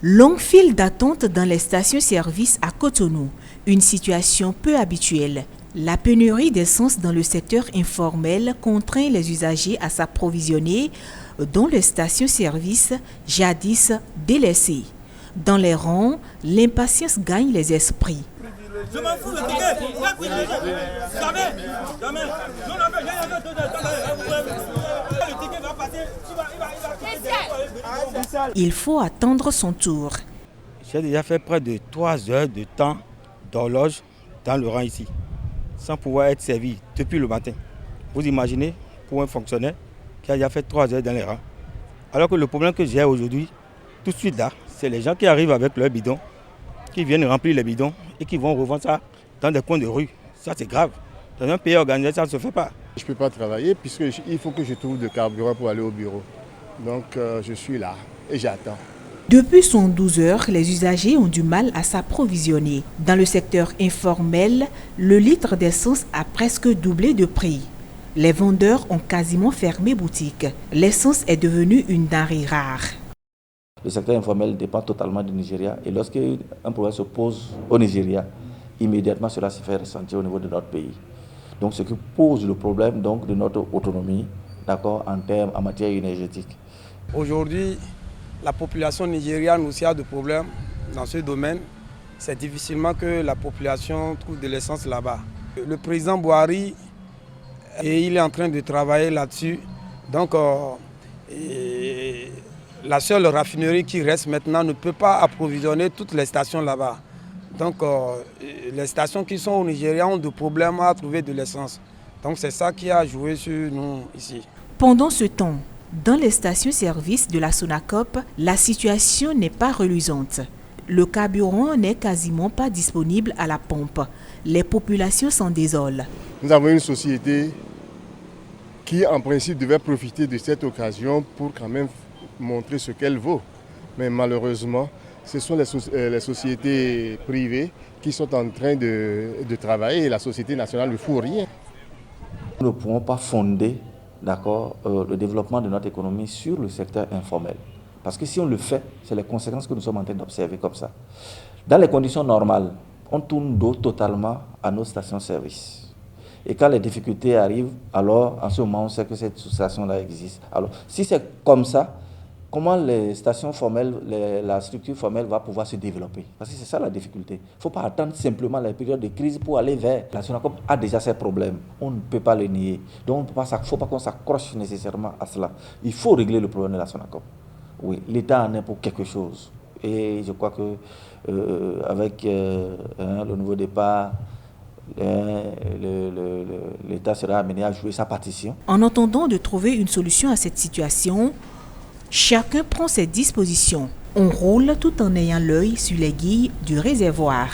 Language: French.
Longue file d'attente dans les stations-service à Cotonou, une situation peu habituelle. La pénurie d'essence dans le secteur informel contraint les usagers à s'approvisionner dans les stations-service jadis délaissées. Dans les rangs, l'impatience gagne les esprits. Je m'en fous, le ticket. Jamais. Le ticket va passer. Il faut attendre son tour. J'ai déjà fait près de 3 heures de temps d'horloge dans le rang ici, sans pouvoir être servi depuis le matin. Vous imaginez, pour un fonctionnaire qui a déjà fait 3 heures dans les rangs. Alors que le problème que j'ai aujourd'hui, tout de suite là, c'est les gens qui arrivent avec leurs bidons, qui viennent remplir les bidons et qui vont revendre ça dans des coins de rue. Ça c'est grave. Dans un pays organisé, ça ne se fait pas. Je ne peux pas travailler puisqu'il faut que je trouve de carburant pour aller au bureau. Donc je suis là et j'attends. Depuis 112 heures, les usagers ont du mal à s'approvisionner. Dans le secteur informel, le litre d'essence a presque doublé de prix. Les vendeurs ont quasiment fermé boutique. L'essence est devenue une denrée rare. Le secteur informel dépend totalement du Nigeria et lorsqu'un problème se pose au Nigeria, immédiatement cela se fait ressentir au niveau de notre pays. Donc ce qui pose le problème donc, de notre autonomie, d'accord, en matière énergétique. Aujourd'hui, la population nigériane aussi a des problèmes dans ce domaine. C'est difficilement que la population trouve de l'essence là-bas. Le président Buhari, il est en train de travailler là-dessus. Donc, la seule raffinerie qui reste maintenant ne peut pas approvisionner toutes les stations là-bas. Donc, les stations qui sont au Nigeria ont des problèmes à trouver de l'essence. Donc, c'est ça qui a joué sur nous ici. Pendant ce temps, dans les stations-service de la Sonacop, la situation n'est pas reluisante. Le carburant n'est quasiment pas disponible à la pompe. Les populations s'en désolent. Nous avons une société qui, en principe, devait profiter de cette occasion pour quand même montrer ce qu'elle vaut. Mais malheureusement, ce sont les sociétés privées qui sont en train de travailler et la société nationale ne fout rien. Nous ne pouvons pas fonder le développement de notre économie sur le secteur informel. Parce que si on le fait, c'est les conséquences que nous sommes en train d'observer comme ça. Dans les conditions normales, on tourne dos totalement à nos stations-service. Et quand les difficultés arrivent, alors en ce moment, on sait que cette station-là existe. Alors, si c'est comme ça, comment les stations formelles, la structure formelle va pouvoir se développer? Parce que c'est ça la difficulté. Il ne faut pas attendre simplement la période de crise pour aller vers. La Sonacop a déjà ses problèmes. On ne peut pas le nier. Donc il ne faut pas qu'on s'accroche nécessairement à cela. Il faut régler le problème de la Sonacop. Oui, l'État en est pour quelque chose. Et je crois que avec le nouveau départ, l'État sera amené à jouer sa partition. En attendant de trouver une solution à cette situation, chacun prend ses dispositions. On roule tout en ayant l'œil sur les guilles du réservoir.